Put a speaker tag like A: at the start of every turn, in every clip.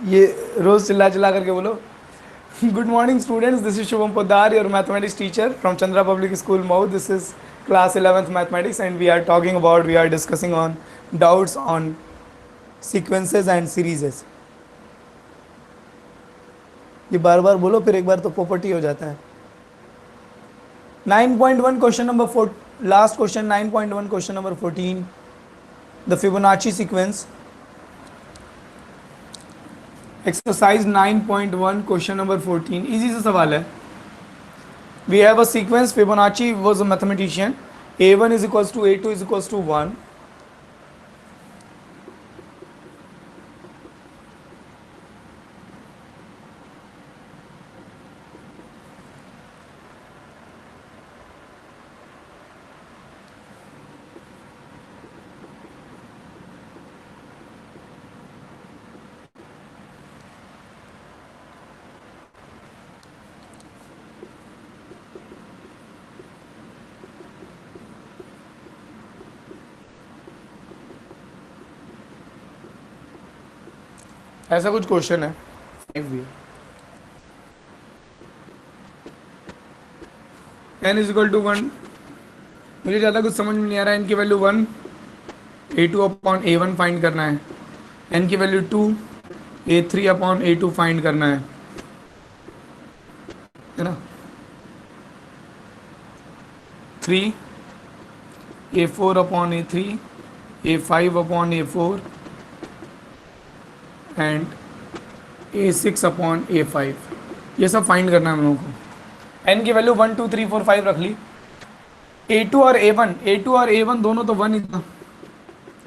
A: ये रोज चिल्ला चिल्ला करके बोलो। Good morning students, this is Shubham Poddar, your mathematics teacher from Chandra public school Mau. This is class 11th mathematics and we are discussing on doubts on sequences and series. ये बार बार बोलो, फिर एक बार तो पोपटी हो जाता है. 9.1 question number 4, last question 9.1 question number 14, the Fibonacci sequence. Exercise 9.1 question number 14, easy सा सवाल है. We have a sequence. Fibonacci was a mathematician. A1 is equals to A2 is equals to 1. ऐसा कुछ क्वेश्चन है. n is equal to 1. मुझे ज़्यादा कुछ समझ में नहीं आ रहा है. n की value 1, A2 upon A1 find करना है. n की value 2, A3 upon A2 find करना है ना. 3, A4 upon A3, A5 upon A4 and A6 upon A5. ये सब फाइंड करना है हम लोगों को. n की वैल्यू 1 2 3 4 5 रख ली. A2 और A1 दोनों तो 1 ही था,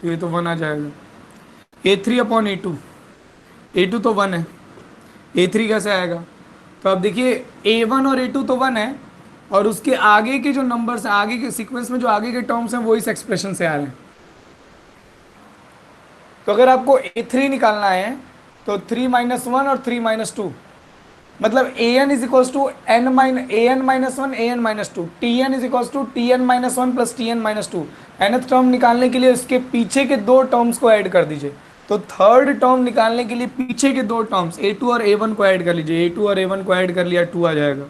A: ये तो 1 आ जाएगा. A3 अपॉन A2 तो 1 है, A3 कैसे आएगा. तो अब देखिए A1 और A2 तो 1 है, और उसके आगे के जो नंबर्स हैं, आगे के सीक्वेंस में जो आगे के टर्म्स हैं वो इस एक्सप्रेशन से आ रहे हैं. तो अगर आपको A3 निकालना है तो 3 माइनस 1 और 3 माइनस 2, मतलब an is equals to an minus 1 an minus 2, tn is equals to tn minus 1 plus tn minus 2. nth term निकालने के लिए इसके पीछे के दो टर्म्स को ऐड कर दीजिए. तो थर्ड टर्म निकालने के लिए पीछे के दो टर्म्स A2 और A1 को ऐड कर लीजिए. A2 और A1 को ऐड कर लिया, 2 आ जाएगा.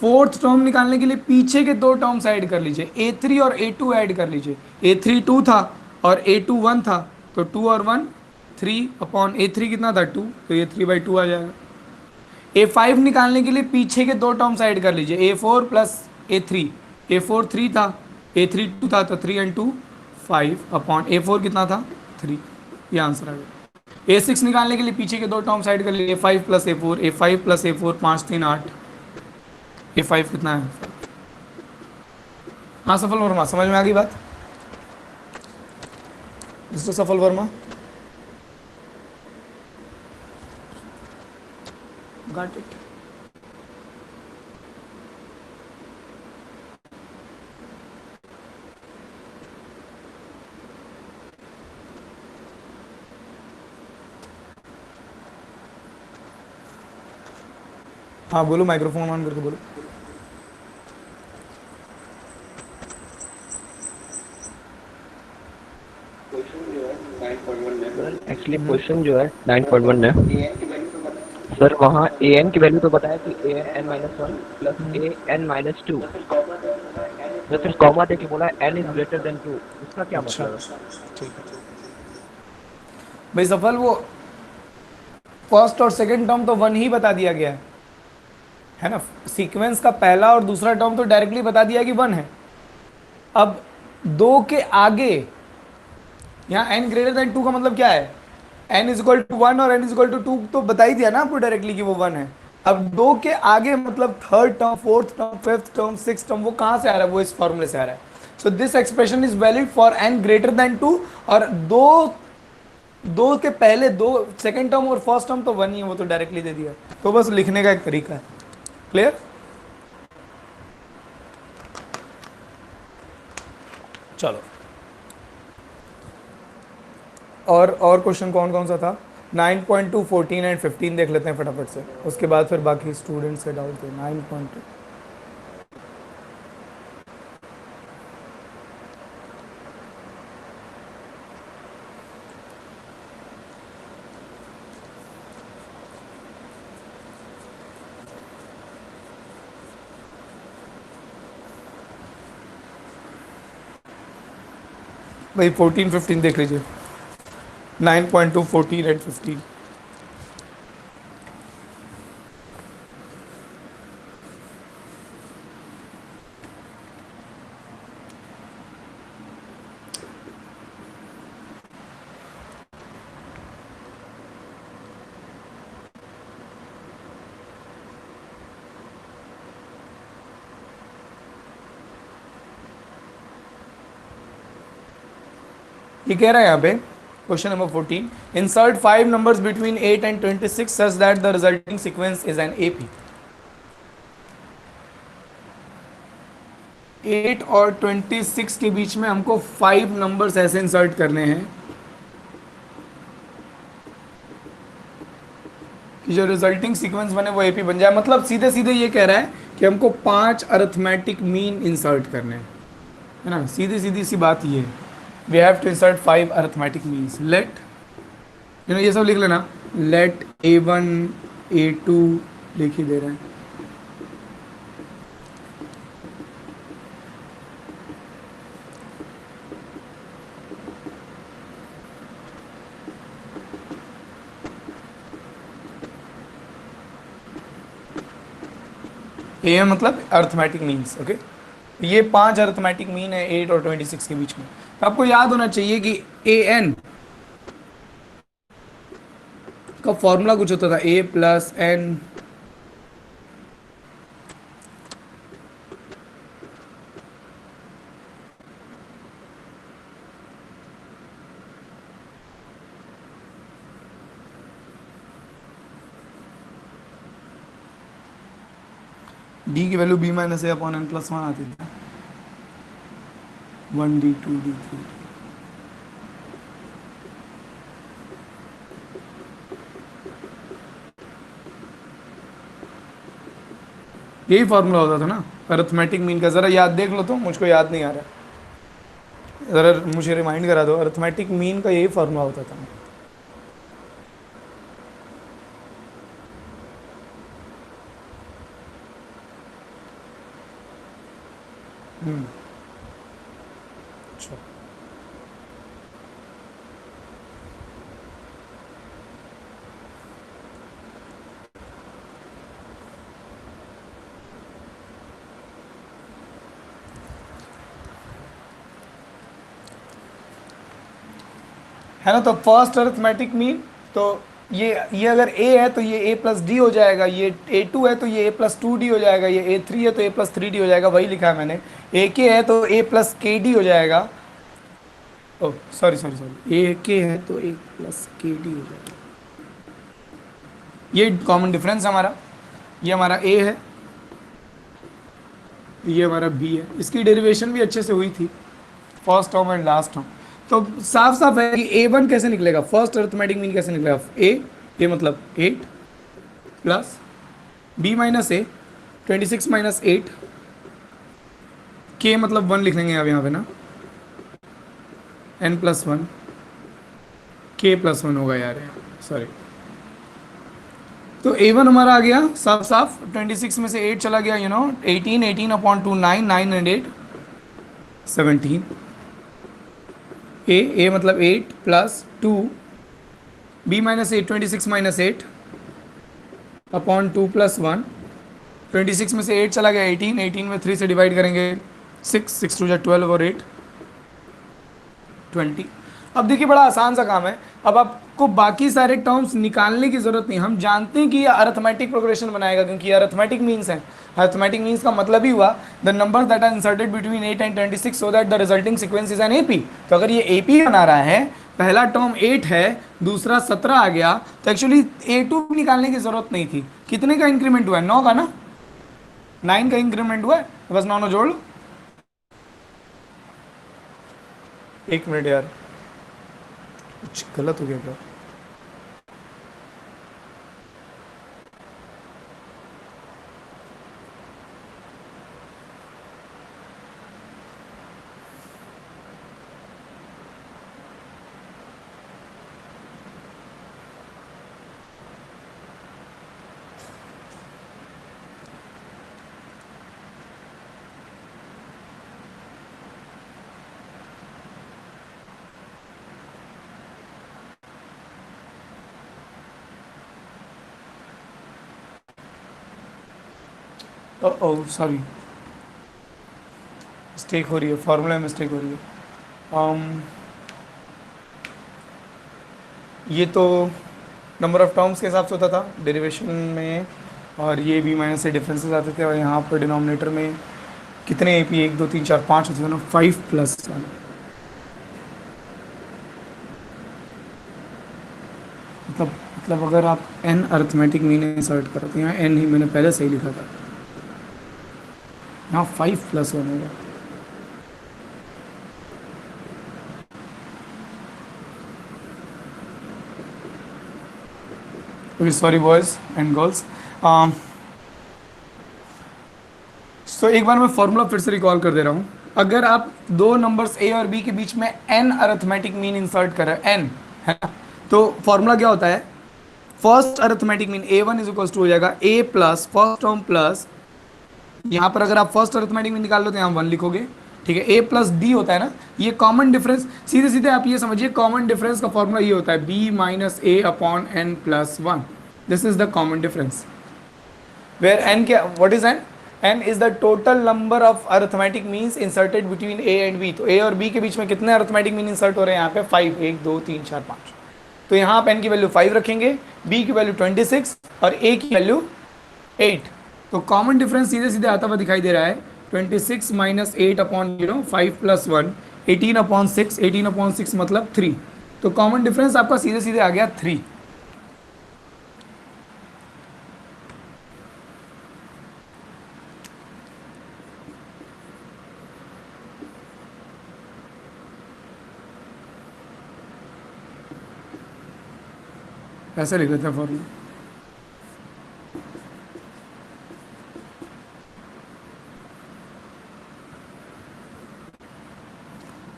A: फोर्थ टर्म निकालने के लिए पीछे के दो टर्म्स ऐड कर लीजिए. A3 और A2 ऐड कर लीजिए. A3 2 था और A2 1 था, तो 2 और 1 3 अपॉन A3 कितना था 2, तो ये 3/2 आ जाएगा. A5 निकालने के लिए पीछे के दो टर्म्स ऐड कर लीजिए. A4 प्लस A3, A4 3 था, A3 2 था, तो 3 and 2 5 अपॉन A4 कितना था 3. ये आंसर आ गया. A6 निकालने के लिए पीछे के दो टर्म्स ऐड कर लीजिए. A5 plus A4, A5 plus A4 5 3 8. A5 कितना है. हाँ सफल वर्मा, समझ में आ गई बात. मिस्टर सफल वर्मा, गॉट इट. हाँ बोलो, माइक्रोफोन ऑन करके बोलो.
B: एक्चुअली क्वेश्चन जो है 9.1 है सर, वहाँ ए एन की वैल्यू तो बताया कि A N minus 1 plus A N minus 2, तो फिर कॉमा दे के बोला एन इज ग्रेटर देन 2. इसका क्या
A: अच्छा
B: मतलब है?
A: ठीक है भाई सफल, वो फर्स्ट और सेकंड टर्म तो 1 ही बता दिया गया है ना. सीक्वेंस का पहला और दूसरा टर्म तो डायरेक्टली बता दिया कि 1 है. अब 2 के आगे यहाँ n ग्रेटर देन 2 का मतलब क्या है. n इज इक्वल टू 1 और n इज इक्वल टू 2 तो बता ही दिया ना आपको डायरेक्टली कि वो 1 है. अब 2 के आगे मतलब third term, fourth term, fifth term, six term, वो कहाँ से आ रहा है, वो इस फॉर्मूले से आ रहा है. So this expression is valid for n greater than 2. और दो के पहले दो, सेकंड टर्म और फर्स्ट टर्म तो 1 ही है, वो तो डायरेक्टली दे दिया. तो बस लिखने का एक तरीका है. क्लियर. चलो और क्वेश्चन कौन कौन सा था. 9.2, 14 एंड 15 देख लेते हैं फटाफट से, उसके बाद फिर बाकी स्टूडेंट्स के डाउट थे. 9.2, भाई 14 15 देख लीजिए, 9.2 14 एंड 15। ये कह रहा है यहाँ पे question number 14, insert 5 numbers between 8 and 26 such that the resulting sequence is an AP. 8 और 26 के बीच में हमको 5 नंबर्स ऐसे इंसर्ट करने हैं कि जो रिजल्टिंग सीक्वेंस बने वो एपी बन जाए। मतलब सीधे सीधे ये कह रहा है कि हमको 5 अरिथमेटिक मीन इंसर्ट करने हैं, है ना। सीधी सीधी सी बात ये है, we have to insert 5 arithmetic means. Let ये सब लिख लेना, लेट A1 A2 लिख ही दे रहे हैं। ए मतलब अर्थमेटिक मीन्स, ओके। ये 5 अर्थमेटिक मीन है 8 और 26 के बीच में। तो आपको याद होना चाहिए कि ए एन का फॉर्मूला कुछ होता था, ए प्लस एन डी की value B minus A upon N plus 1 आती थी, 1D 2D 3D। यही फॉर्मूला होता था ना अरिथमेटिक मीन का। ज़रा याद देख लो, तो मुझको याद नहीं आ रहा, ज़रा मुझे रिमाइंड करा दो। अरिथमेटिक मीन का यही फॉर्मूला होता था। अच्छा, है ना। तो फर्स्ट अरिथमेटिक मीन, तो ये अगर a है तो ये a प्लस डी हो जाएगा, ये A2 है तो ये a प्लस 2D हो जाएगा, ये A3 है तो a प्लस 3D हो जाएगा, वही लिखा है मैंने। AK है तो a प्लस KD हो जाएगा। ओ सॉरी सॉरी सॉरी, AK है तो a प्लस KD हो जाएगा। ये कॉमन डिफरेंस है हमारा। ये हमारा a है, ये हमारा b है। इसकी डेरिवेशन भी अच्छे से हुई थी, first term and last term. तो साफ साफ है कि A1 कैसे निकलेगा, फर्स्ट अरिथमेटिक मीन कैसे निकलेगा। ए मतलब 8 प्लस B माइनस ए 26 माइनस 8, K मतलब 1 लिख लेंगे अब यहाँ पे ना, N प्लस 1, K प्लस 1 होगा यार, सॉरी। तो A1 हमारा आ गया साफ साफ, 26 में से 8 चला गया, 18 अपॉन 2 9 9 एंड 8 17। ए मतलब 8 plus 2, B minus 8 26 minus 8 upon 2 plus 1। 26 में से 8 चला गया 18, 18 में 3 से डिवाइड करेंगे 6, 6 टू 12 और 8 20। अब देखिए बड़ा आसान सा काम है। अब आपको बाकी सारे टर्म्स निकालने की जरूरत नहीं, हम जानते हैं कि ये अरिथमेटिक प्रोग्रेशन बनाएगा, क्योंकि ये अरिथमेटिक मीन्स है। अरिथमेटिक मीन्स का मतलब ही हुआ the number that are inserted between 8 and 26 so that the resulting sequence is an AP. तो अगर ये एपी बना रहा है, पहला टर्म 8 है, दूसरा 17 आ गया, तो एक्चुअली A2 निकालने की जरूरत नहीं थी। कितने का इंक्रीमेंट हुआ है, 9 का ना, 9 का इंक्रीमेंट हुआ है, तो बस 9 जोड़ लो। एक मिनट यार, कुछ गलत हो गया क्या। ओ सॉरी, मिस्टेक हो रही है, फॉर्मूला में मिस्टेक हो रही है। ये तो नंबर ऑफ टर्म्स के हिसाब से होता था डेरिवेशन में, और ये बी माइनस से डिफरेंसेस आते थे, और यहाँ पर डिनोमिनेटर में कितने ए पी, 1 2 3 4 5 होते थे ना, 5+1। मतलब अगर आप एन अर्थमेटिक मीन इंसर्ट करते हैं, एन ही मैंने पहले सही लिखा था, यहाँ 5+1 होगा। Okay sorry boys and girls. So एक बार मैं फॉर्मूला फिर से रिकॉल कर दे रहा हूँ। अगर आप दो नंबर्स ए और बी के बीच में एन अर्थमेटिक मीन इंसर्ट करें, एन है ना, तो फॉर्मूला क्या होता है, first arithmetic mean A1 is equal to हो जाएगा A plus first term plus, यहाँ पर अगर आप फर्स्ट अर्थमेटिक मीन निकाल लो तो यहाँ 1 लिखोगे, ठीक है, ए प्लस डी होता है ना, ये कॉमन डिफरेंस, सीधे सीधे आप ये समझिए कॉमन डिफरेंस का फॉर्मूला ये होता है B minus A upon N plus 1, this is the common difference, where N क्या, what is N, N is the total number of arithmetic means inserted between A and B. तो A और B के बीच में कितने arithmetic mean insert हो रहे हैं यहाँ पे, 5, 1 2 3 4 5। तो यहाँ आप एन की वैल्यू 5 रखेंगे, बी की वैल्यू 26 और ए की वैल्यू 8। तो कॉमन डिफरेंस सीधे सीधे आता हुआ दिखाई दे रहा है, 26 माइनस 8 अपॉन 5 प्लस 1, 18/6, 18/6 मतलब 3। तो कॉमन डिफरेंस आपका सीधे सीधे आ गया 3। ऐसा लिख लेते हैं फॉर्मूला।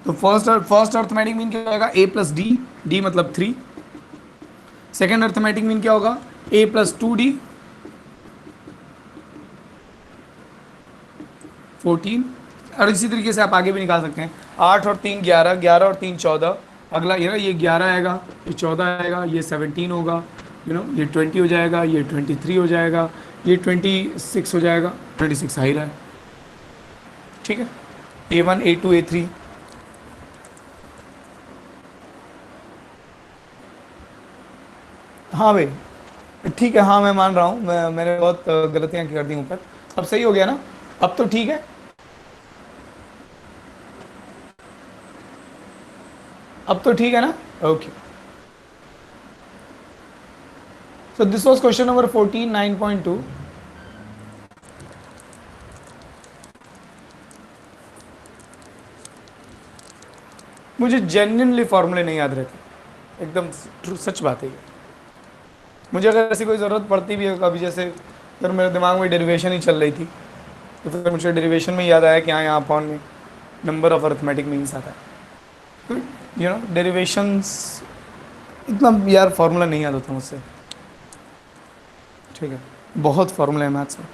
A: तो फर्स्ट अर्थमेटिक मीन क्या होगा, ए प्लस डी, डी मतलब 3। सेकेंड अर्थमेटिक मीन क्या होगा, ए प्लस 2d 14। और इसी तरीके से आप आगे भी निकाल सकते हैं, 8 और 3 11, 11 और 3 14, अगला ये 11 आएगा, ये 14 आएगा, ये 17 होगा, ये 20 हो जाएगा, ये 23 हो जाएगा, ये 26 हो जाएगा, 26 आ ही रहा है, ठीक है, A1 A2 A3। हाँ भाई ठीक है, हाँ मैं मान रहा हूँ, मैंने बहुत गलतियाँ कर दी ऊपर, अब सही हो गया ना, अब तो ठीक है, अब तो ठीक है ना, okay. So this was question number 14 9.2। मुझे जेन्युइनली फॉर्मूले नहीं याद रहते, एकदम ट्रू सच बात है ये। मुझे अगर ऐसी कोई ज़रूरत पड़ती भी है कभी, जैसे अगर मेरे दिमाग में डेरिवेशन ही चल रही थी, तो फिर मुझे डेरिवेशन में याद आया कि हाँ यहाँ अपॉन में नंबर ऑफ अर्थमेटिक मीन्स आता है, तो डेरिवेशंस इतना यार फॉर्मूला नहीं याद होता मुझसे, ठीक है, बहुत फॉर्मूला है मैथ्स में।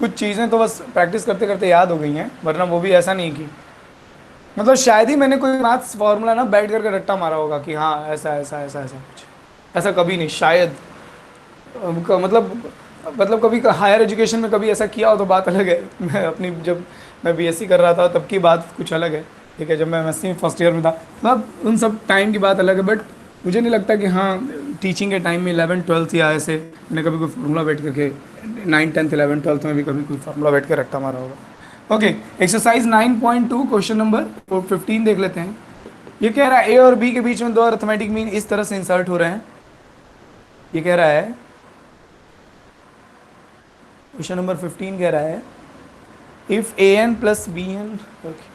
A: कुछ चीज़ें तो बस प्रैक्टिस करते करते याद हो गई हैं, वरना वो भी ऐसा नहीं कि मतलब शायद ही मैंने कोई मैथ्स फार्मूला ना बैठ करके रट्टा मारा होगा कि हाँ ऐसा ऐसा ऐसा ऐसा कुछ, ऐसा कभी नहीं शायद, मतलब कभी हायर एजुकेशन में कभी ऐसा किया हो तो बात अलग है। मैं अपनी जब मैं बीएससी कर रहा था तब की बात कुछ अलग है, ठीक है, जब मैं एमएससी फर्स्ट ईयर में था, मतलब उन सब टाइम की बात अलग है, बट मुझे नहीं लगता कि हाँ टीचिंग के टाइम में 11 12 या ऐसे मैंने कभी कोई फार्मूला बैठ करके 9 10 11 12 में भी कभी कोई फार्मूला बैठ के रट्टा मारा होगा। ओके, एक्सरसाइज 9.2 क्वेश्चन नंबर 15 देख लेते हैं। ये कह रहा है ए और बी के बीच में दो अरिथमेटिक मीन इस तरह से इंसर्ट हो रहे हैं। ये कह रहा है, क्वेश्चन नंबर 15 कह रहा है if A n plus B n, okay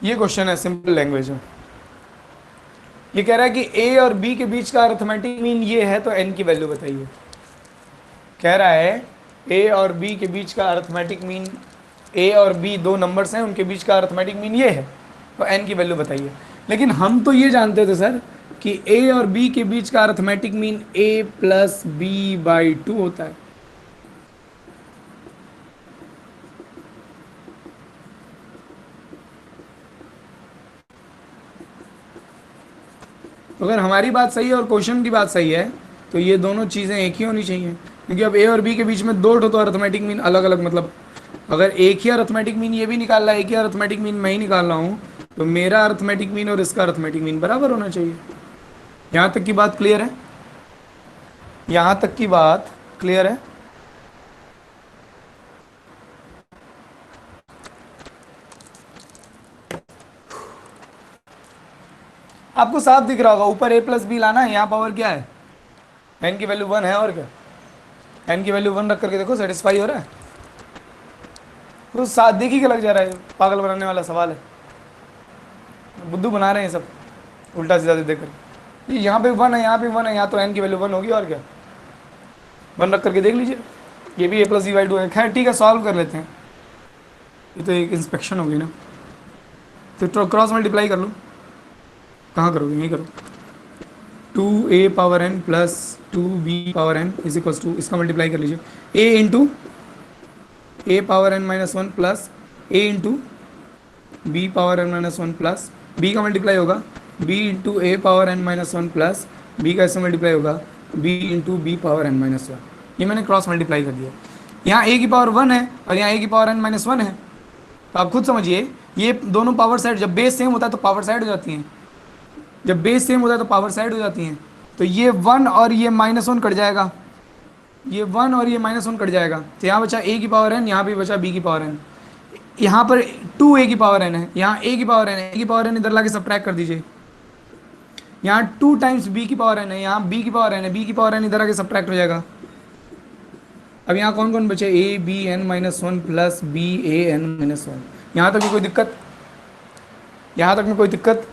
A: ये क्वेश्चन है, सिंपल लैंग्वेज में। ये कह रहा है कि ए और बी के बीच का अरिथमेटिक मीन ये है, तो एन की वैल्यू बताइए। कह रहा है ए और बी के बीच का अरिथमेटिक मीन, ए और बी दो नंबर्स हैं, उनके बीच का अरिथमेटिक मीन ये है, तो एन की वैल्यू बताइए। लेकिन हम तो ये जानते थे सर कि ए और बी के बीच का arithmetic mean A plus B by 2 होता है। तो अगर हमारी बात सही है और क्वेश्चन की बात सही है तो ये दोनों चीज़ें एक ही होनी चाहिए, क्योंकि अब ए और बी के बीच में दो तो अर्थमेटिक मीन अलग अलग, मतलब अगर एक ही अर्थमेटिक मीन ये भी निकाल रहा है, एक ही अर्थमेटिक मीन मैं ही निकाल रहा हूँ, तो मेरा अर्थमेटिक मीन और इसका अर्थमेटिक मीन बराबर होना चाहिए। यहाँ तक की बात क्लियर है? यहाँ तक की बात क्लियर है? आपको साफ दिख रहा होगा, ऊपर ए प्लस बी लाना है, यहाँ पावर क्या है, एन की वैल्यू 1 है, और क्या, एन की वैल्यू 1 रख करके देखो सेटिस्फाई हो रहा है? तो साथ देखी के लग जा रहा है, पागल बनाने वाला सवाल है, बुद्धू बना रहे हैं सब उल्टा सीधा देख कर। यहाँ पे 1 है, यहाँ पे 1 है, यहाँ तो एन की वैल्यू 1 होगी, और क्या, 1 रख करके देख लीजिए, ये भी ए प्लस बी बाई 2 है। खैर ठीक है, सॉल्व कर लेते हैं, ये तो एक इंस्पेक्शन होगी ना, तो क्रॉस मल्टीप्लाई कर लो। कहाँ करोगे, यहीं करो। 2a power n plus 2b power n is equals to, इसका मल्टीप्लाई कर लीजिए, a into A power n minus 1 plus a into B power n minus 1 plus b का मल्टीप्लाई होगा b into A power n minus 1 plus b का इससे multiply होगा b into B power n minus 1। ये मैंने cross multiply कर दिया। यहाँ a की पावर 1 है और यहाँ a की पावर n माइनस 1 है, तो आप खुद समझिए ये दोनों पावर साइड, जब बेस सेम होता है तो पावर साइड हो जाती हैं, जब बेस सेम होता है तो पावर साइड हो जाती हैं। तो ये 1 और ये माइनस 1 कट जाएगा, ये 1 और ये माइनस 1 कट जाएगा, तो यहाँ बचा a की पावर n, यहाँ भी बचा b की पावर n, यहाँ पर 2a की पावर n है, यहाँ a की पावर n है, a की पावर n इधर लाके सब्ट्रैक्ट कर दीजिए, यहाँ 2 टाइम्स b की पावर n है, यहाँ b की पावर n है, b की पावर n इधर आके सब्ट्रैक्ट हो जाएगा। अब यहाँ कौन कौन बचे, a b n minus 1 plus b a n minus 1। यहाँ तक में कोई दिक्कत, यहाँ तक में कोई दिक्कत?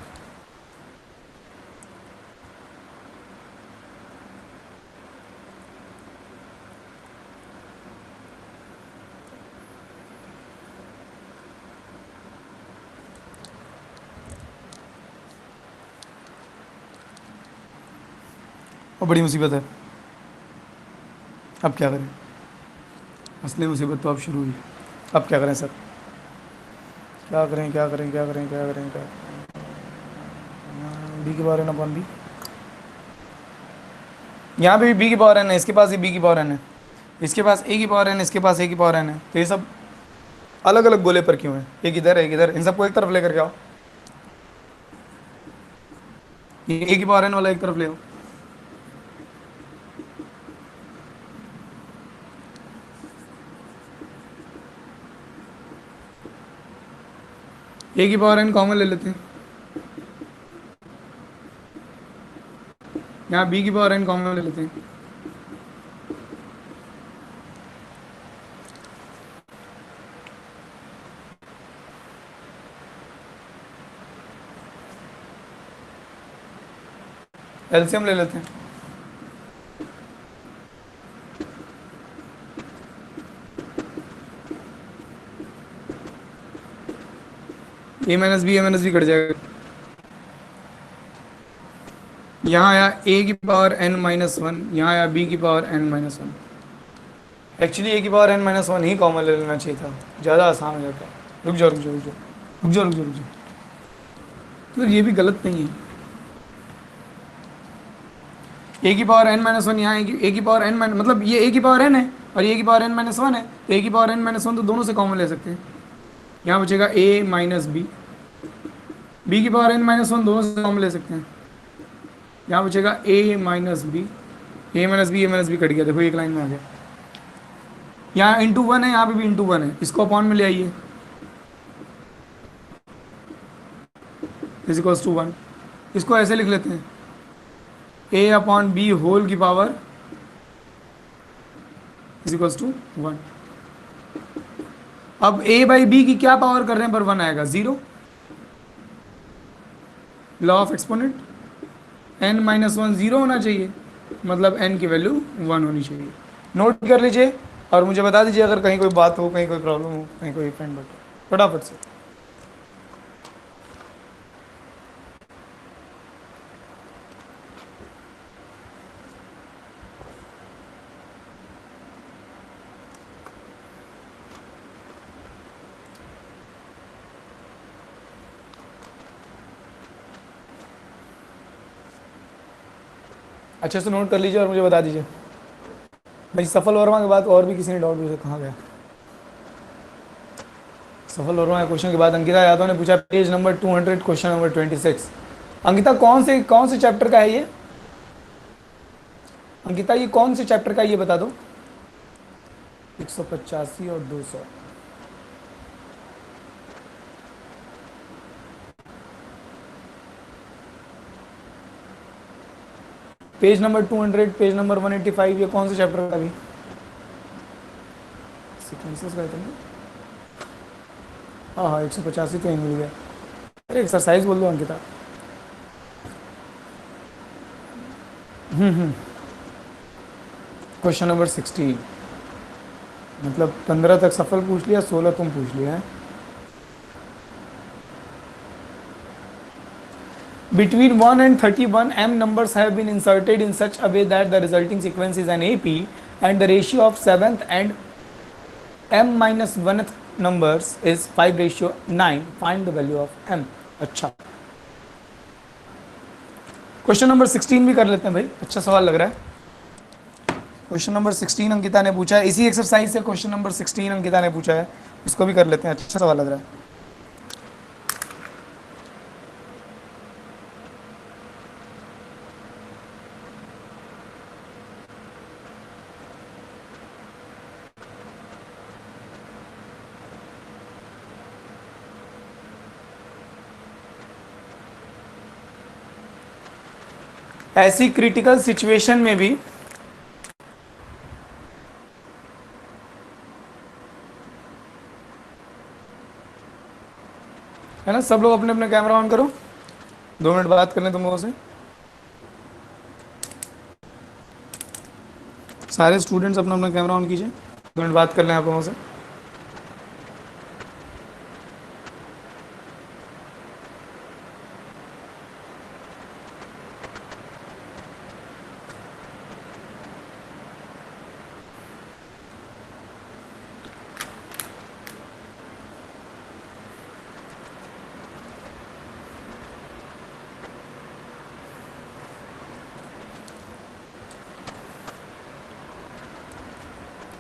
A: और बड़ी मुसीबत है, अब क्या करें, असली मुसीबत तो अब शुरू हुई, अब क्या करें सर, क्या करें क्या करें क्या करें क्या करें क्या, बी की पावर एन अपॉन बी, यहाँ पे भी बी की पावर एन है, इसके पास भी बी की पावर एन है, इसके पास ए की पावर एन, इसके पास ए की पावर एन है, तो ये सब अलग अलग गोले पर क्यों है, एक इधर एक इधर, इन सबको एक तरफ लेकर के आओ, ये ए की पावर एन वाला एक तरफ ले आओ, ए की पावर एन कॉमन ले लेते हैं, यहाँ बी की पावर एन कॉमन ले लेते हैं, एलसीएम ले लेते हैं, ए माइनस बी कट जाएगा, यहाँ आया ए की पावर एन माइनस 1, यहाँ आया बी की पावर एन माइनस 1। एक्चुअली ए की पावर एन माइनस 1 ही कॉमन ले लेना चाहिए था, ज़्यादा आसान हो जाता। रुक जाओ रुक जाओ रुक जाओ रुक जाओ रुक जाओ रुक जाओ, तो ये भी गलत नहीं है, ए की पावर एन माइनस 1, यहाँ ए की पावर एन माइनस, मतलब ये ए की पावर एन है और ये की पावर एन माइनस 1 है, तो ए की पावर एन माइनस 1 तो दोनों से कॉमन ले सकते हैं, यहाँ बचेगा ए माइनस बी, बी की पावर एन माइनस 1 दोनों से कॉमन ले सकते हैं, यहाँ बचेगा ए माइनस बी, ए माइनस बी कट गया, देखो एक लाइन में आ गया, यहाँ इंटू 1 है, यहाँ पे भी इंटू 1 है, इसको अपॉन में ले आइए, इज इक्वल्स टू 1, इसको ऐसे लिख लेते हैं, ए अपॉन बी होल की पावर इज इक्वल्स टू 1। अब ए बाई बी की क्या पावर कर रहे हैं पर 1 आएगा, 0, law of exponent, n minus 1 0 होना चाहिए, मतलब n की वैल्यू 1 होनी चाहिए। नोट कर लीजिए और मुझे बता दीजिए अगर कहीं कोई बात हो, कहीं कोई प्रॉब्लम हो, कहीं कोई फ्रेंड बैठो, फटाफट से। अच्छे से नोट कर लीजिए और मुझे बता दीजिए भाई। सफल वर्मा के बाद और भी किसी ने डाउट पूछा, कहाँ गया सफल वर्मा के क्वेश्चन के बाद अंकिता यादव ने पूछा page number 200 question number 26। Ankita कौन से चैप्टर का है ये? अंकिता ये कौन से चैप्टर का है ये बता दो। 185 और 200। पेज नंबर 200, पेज नंबर 185, ये कौन से चैप्टर का भी? सीक्वेंसेस का है ना? हाँ हाँ 185 तो यहीं मिल गया। अरे एक्सरसाइज बोल दो अंकिता। क्वेश्चन नंबर 16, मतलब 15 तक सफल पूछ लिया, 16 तुम पूछ लिया है। Between 1 and 31, m numbers have been inserted in such a way that the resulting sequence is an AP, and the ratio of 7th and m minus 1th numbers is 5:9. Find the value of m. अच्छा, question number 16 भी कर लेते हैं भाई, अच्छा सवाल लग रहा है। क्वेश्चन नंबर 16 अंकिता ने पूछा है, इसी एक्सरसाइज से क्वेश्चन नंबर 16 अंकिता ने पूछा है, इसको भी कर लेते हैं, अच्छा सवाल लग रहा है। ऐसी क्रिटिकल सिचुएशन में भी है ना, सब लोग अपने अपने कैमरा ऑन करो, 2 मिनट बात कर लें तुम लोगों से। सारे स्टूडेंट्स अपना अपना कैमरा ऑन कीजिए, 2 मिनट बात कर लें आप लोगों से।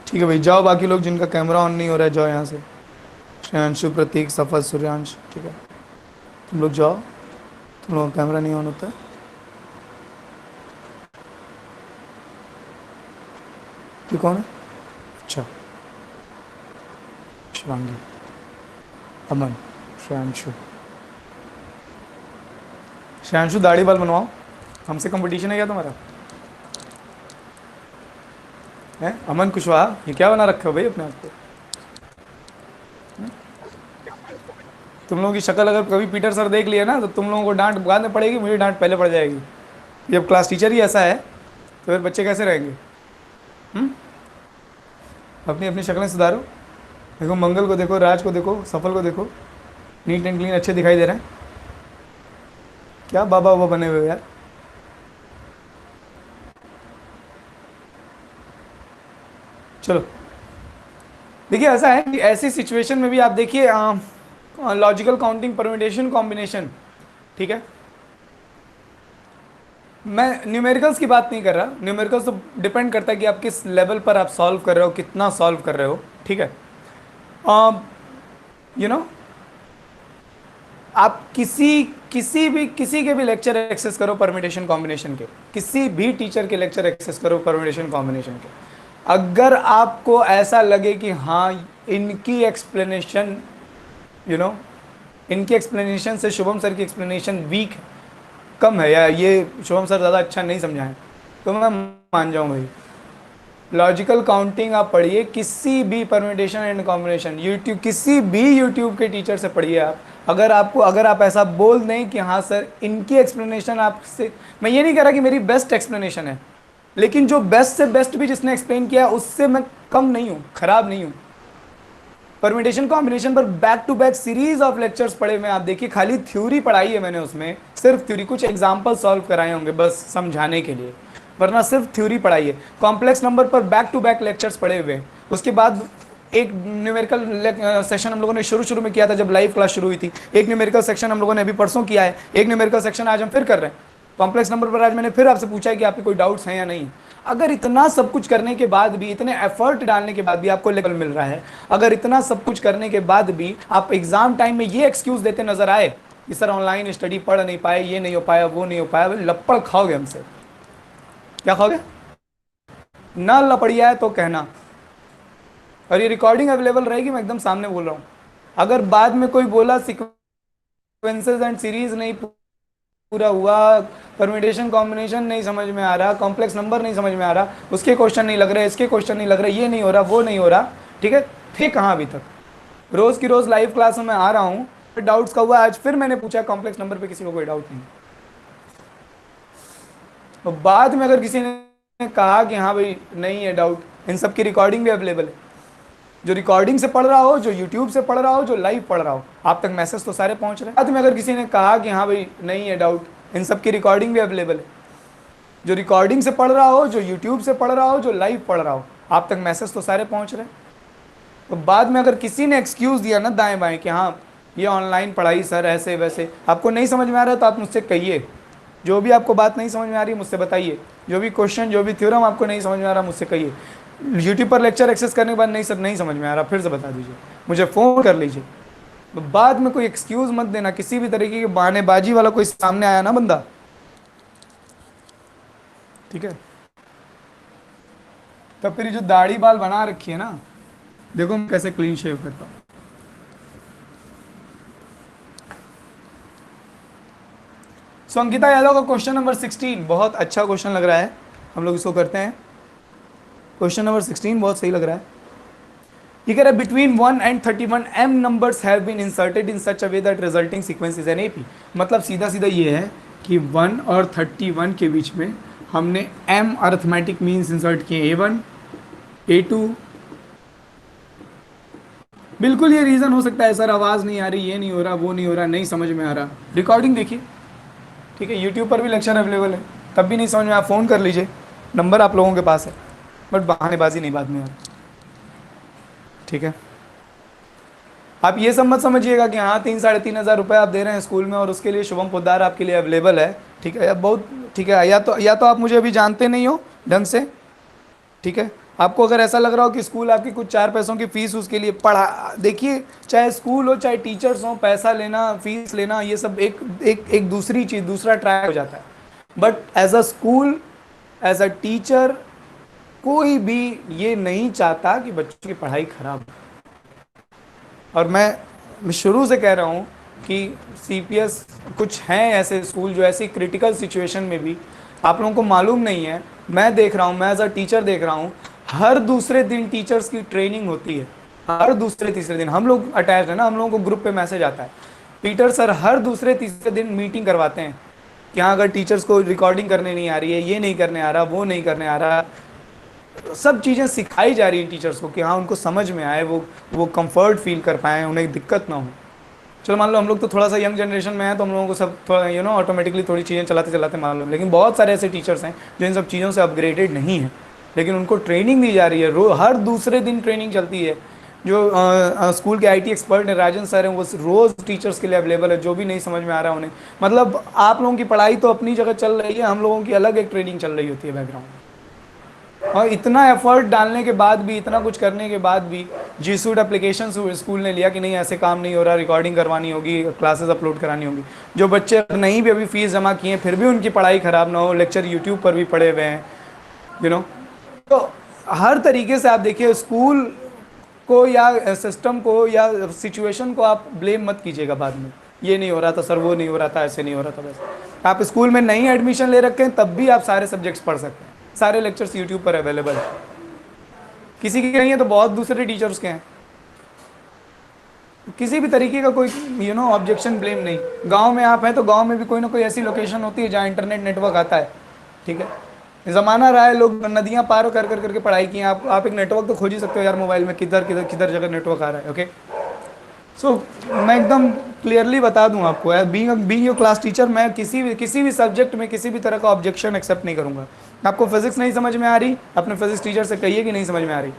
A: ठीक है भाई, जाओ बाकी लोग जिनका कैमरा ऑन नहीं हो रहा है जाओ यहाँ से। श्रेयांशु, प्रतीक, सफल, सूर्यांश, ठीक है तुम लोग जाओ, तुम लोगों का कैमरा नहीं ऑन होता है। ये कौन है? अच्छा, शिवांगी, अमन, श्रेयांशु। श्रेयांशु दाढ़ी बाल बनवाओ, हमसे कंपटीशन है क्या तुम्हारा? है अमन कुशवाहा, ये क्या बना रखे हो भाई अपने आप को? तुम लोगों की शक्ल अगर कभी पीटर सर देख लिया ना तो तुम लोगों को डांट बाद में पड़ेगी, मुझे डांट पहले पड़ जाएगी। जब क्लास टीचर ही ऐसा है तो फिर बच्चे कैसे रहेंगे? अपनी अपनी शक्लें सुधारो। देखो मंगल को देखो, राज को देखो, सफल को देखो, नीट एंड क्लीन अच्छे दिखाई दे रहे हैं। क्या बाबा बाबा बने हुए हो यार। चलो देखिए, ऐसा है कि ऐसी सिचुएशन में भी आप देखिए लॉजिकल काउंटिंग, परम्यूटेशन, कॉम्बिनेशन, ठीक है। मैं न्यूमेरिकल्स की बात नहीं कर रहा, न्यूमेरिकल्स तो डिपेंड करता है कि आप किस लेवल पर आप सॉल्व कर रहे हो, कितना सॉल्व कर रहे हो, ठीक है। यू नो आप किसी के भी लेक्चर एक्सेस करो परम्यूटेशन कॉम्बिनेशन के, किसी भी टीचर के लेक्चर एक्सेस करो परम्यूटेशन कॉम्बिनेशन के, अगर आपको ऐसा लगे कि हाँ इनकी एक्सप्लेनेशन इनकी एक्सप्लेनेशन से शुभम सर की एक्सप्लेनेशन वीक है, कम है, या ये शुभम सर ज़्यादा अच्छा नहीं समझाएं, तो मैं मान जाऊँ भाई। लॉजिकल काउंटिंग आप पढ़िए, किसी भी परम्यूटेशन एंड कॉम्बिनेशन, यूट्यूब, किसी भी यूट्यूब के टीचर से पढ़िए आप। अगर आप ऐसा बोल दें कि हाँ सर इनकी एक्सप्लेनेशन आपसे, मैं ये नहीं कह रहा कि मेरी बेस्ट एक्सप्लेनेशन है, लेकिन जो बेस्ट से बेस्ट भी जिसने एक्सप्लेन किया उससे मैं कम नहीं हूँ, खराब नहीं हूँ। परम्यूटेशन कॉम्बिनेशन पर back to back series of lectures पढ़े हुए, आप देखिए खाली थ्योरी पढ़ाई है मैंने, उसमें सिर्फ थ्योरी, कुछ एग्जाम्पल सॉल्व कराए होंगे बस समझाने के लिए, वरना सिर्फ थ्योरी पढ़ाई है। कॉम्प्लेक्स नंबर पर बैक टू बैक लेक्चर्स पढ़े हुए। उसके बाद एक न्यूमेरिकल सेक्शन हम लोगों ने शुरू में किया था जब लाइव क्लास शुरू हुई थी, एक न्यूमेरिकल सेक्शन हम लोगों ने अभी परसों किया है, एक न्यूमेरिकल सेक्शन आज हम फिर कर रहे हैं। कॉम्प्लेक्स नंबर पर आज मैंने फिर आपसे पूछा है कि आपके कोई डाउट्स हैं या नहीं। अगर इतना सब कुछ करने के बाद भी, इतने एफर्ट डालने के बाद भी आपको लेवल मिल रहा है, अगर इतना सब कुछ करने के बाद भी आप एग्जाम टाइम में ये एक्सक्यूज देते नजर आए कि सर ऑनलाइन स्टडी पढ़ नहीं पाए, ये नहीं हो पाया, वो नहीं हो पाया, लपड़ खाओगे हमसे। क्या खाओगे? ना लपड़िया है तो कहना। और ये रिकॉर्डिंग अवेलेबल रहेगी, मैं एकदम सामने बोल रहा हूं। अगर बाद में कोई बोला सीक्वेंसेस एंड सीरीज नहीं पूरा हुआ, परम्यूटेशन कॉम्बिनेशन नहीं समझ में आ रहा, कॉम्प्लेक्स नंबर नहीं समझ में आ रहा, उसके क्वेश्चन नहीं लग रहे, इसके क्वेश्चन नहीं लग रहे, ये नहीं हो रहा, वो नहीं हो रहा, ठीक है, थे कहाँ अभी तक? रोज की रोज लाइव क्लास में आ रहा हूँ, डाउट्स का हुआ, आज फिर मैंने पूछा कॉम्प्लेक्स नंबर पे किसी को कोई डाउट नहीं। और बाद में अगर किसी ने कहा कि हाँ भाई नहीं है डाउट, इन सब की रिकॉर्डिंग भी अवेलेबल है। जो रिकॉर्डिंग से पढ़ रहा हो, जो यूट्यूब से पढ़ रहा हो, जो लाइव पढ़ रहा हो, आप तक मैसेज तो सारे पहुंच रहे हैं। बाद में अगर किसी ने कहा कि हाँ भाई नहीं है डाउट, इन सब की रिकॉर्डिंग भी अवेलेबल है। जो रिकॉर्डिंग से पढ़ रहा हो, जो यूट्यूब से पढ़ रहा हो, जो लाइव पढ़ रहा हो, आप तक मैसेज तो सारे पहुंच रहे हैं। तो बाद में अगर किसी ने एक्सक्यूज दिया ना दाएं बाएं कि हाँ ये ऑनलाइन पढ़ाई सर ऐसे वैसे, आपको नहीं समझ में आ रहा है तो आप मुझसे कहिए। जो भी आपको बात नहीं समझ में आ रही है मुझसे बताइए। जो भी क्वेश्चन, जो भी थ्योरम आपको नहीं समझ में आ रहा मुझसे कहिए। यूट्यूब पर लेक्चर एक्सेस करने के बाद नहीं सर नहीं समझ में आ रहा, फिर से बता दीजिए, मुझे फ़ोन कर लीजिए। तो बाद में कोई एक्सक्यूज़ मत देना, किसी भी तरीके की बहानेबाजी वाला कोई सामने आया ना बंदा, ठीक है, तब फिर जो दाढ़ी बाल बना रखी है ना, देखो मैं कैसे क्लीन शेव करता हूँ। सो अंकिता यादव का क्वेश्चन नंबर 16 बहुत अच्छा क्वेश्चन लग रहा है, हम लोग इसको करते हैं। क्वेश्चन नंबर 16 बहुत सही लग रहा है। ये कह रहा है between 1 and 31 m numbers have been inserted in such a way that resulting sequence is an AP. मतलब सीधा सीधा ये है कि 1 और 31 के बीच में हमने m अर्थमेटिक मीन्स इंसर्ट किए, a1 a2। बिल्कुल ये रीज़न हो सकता है सर आवाज़ नहीं आ रही, ये नहीं हो रहा, वो नहीं हो रहा, नहीं समझ में आ रहा, रिकॉर्डिंग देखिए, ठीक है, यूट्यूब पर भी लेक्चर अवेलेबल है, तब भी नहीं समझ में, आप फ़ोन कर लीजिए, नंबर आप लोगों के पास है, बट बहानेबाजी नहीं बाद में यार, ठीक है। आप ये सब मत समझिएगा कि हाँ 3-3,500 रुपये आप दे रहे हैं स्कूल में और उसके लिए शुभम पोद्दार आपके लिए अवेलेबल है, ठीक है, बहुत ठीक है। या तो आप मुझे अभी जानते नहीं हो ढंग से, ठीक है। आपको अगर ऐसा लग रहा हो कि स्कूल आपकी कुछ 4 पैसों की फीस उसके लिए पढ़ा, देखिए चाहे स्कूल हो चाहे टीचर्स हो, पैसा लेना फीस लेना ये सब एक दूसरी चीज़, दूसरा ट्रैक हो जाता है। But as a school, as a teacher, कोई भी ये नहीं चाहता कि बच्चों की पढ़ाई खराब हो। और मैं शुरू से कह रहा हूँ कि सीपीएस कुछ हैं ऐसे स्कूल जो ऐसी क्रिटिकल सिचुएशन में भी, आप लोगों को मालूम नहीं है, मैं देख रहा हूँ, मैं एज अ टीचर देख रहा हूँ, हर दूसरे दिन टीचर्स की ट्रेनिंग होती है, हर दूसरे तीसरे दिन। हम लोग अटैच है ना, हम लोगों को ग्रुप पे मैसेज आता है, पीटर सर हर दूसरे तीसरे दिन मीटिंग करवाते हैं कि हाँ अगर टीचर्स को रिकॉर्डिंग करने नहीं आ रही है, ये नहीं करने आ रहा, वो नहीं करने आ रहा, सब चीज़ें सिखाई जा रही हैं टीचर्स को कि हाँ उनको समझ में आए, वो कंफर्ट फील कर पाएँ, उन्हें दिक्कत ना हो। चलो मान लो हम लोग तो थोड़ा सा यंग जनरेशन में है तो हम लोगों को सब थोड़ा ऑटोमेटिकली थोड़ी चीज़ें चलाते चलाते मालूम, लेकिन बहुत सारे ऐसे टीचर्स हैं जो इन सब चीज़ों से अपग्रेडेड नहीं है, लेकिन उनको ट्रेनिंग दी जा रही है, हर दूसरे दिन ट्रेनिंग चलती है। जो स्कूल के आईटी एक्सपर्ट हैं राजन सर हैं, वो रोज़ टीचर्स के लिए अवेलेबल है, जो भी नहीं समझ में आ रहा है उन्हें। मतलब आप लोगों की पढ़ाई तो अपनी जगह चल रही है, हम लोगों की अलग एक ट्रेनिंग चल रही होती है बैकग्राउंड। और इतना एफर्ट डालने के बाद भी, इतना कुछ करने के बाद भी जी सूट एप्लीकेशन स्कूल ने लिया कि नहीं ऐसे काम नहीं हो रहा, रिकॉर्डिंग करवानी होगी, क्लासेस अपलोड करानी होगी। जो बच्चे नहीं भी अभी फीस जमा किए फिर भी उनकी पढ़ाई ख़राब ना हो, लेक्चर यूट्यूब पर भी पड़े हुए हैं, तो हर तरीके से आप देखिए स्कूल को या सिस्टम को या सिचुएशन को आप ब्लेम मत कीजिएगा बाद में, ये नहीं हो रहा था सर, वो नहीं हो रहा था, ऐसे नहीं हो रहा था। वैसे आप स्कूल में नहीं एडमिशन ले रखे हैं तब भी आप सारे सब्जेक्ट्स पढ़ सकते हैं, सारे लेक्चर्स यूट्यूब पर अवेलेबल है। किसी के नहीं है तो बहुत दूसरे टीचर्स के हैं, किसी भी तरीके का कोई ऑब्जेक्शन ब्लेम नहीं। गांव में आप हैं तो गांव में भी कोई ना कोई ऐसी लोकेशन होती है जहाँ इंटरनेट नेटवर्क आता है, ठीक है। ज़माना रहा है, लोग नदियाँ पार कर कर करके पढ़ाई की हैं, आप एक नेटवर्क तो खोज ही सकते हो यार मोबाइल में, किधर किधर किधर जगह नेटवर्क आ रहा है, ओके। सो मैं एकदम क्लियरली बता दूं आपको, बीइंग योर क्लास टीचर, मैं किसी भी सब्जेक्ट में किसी भी तरह का ऑब्जेक्शन एक्सेप्ट नहीं करूंगा। आपको फिजिक्स नहीं समझ में आ रही, अपने फिजिक्स टीचर से कहिए कि नहीं समझ में आ रही।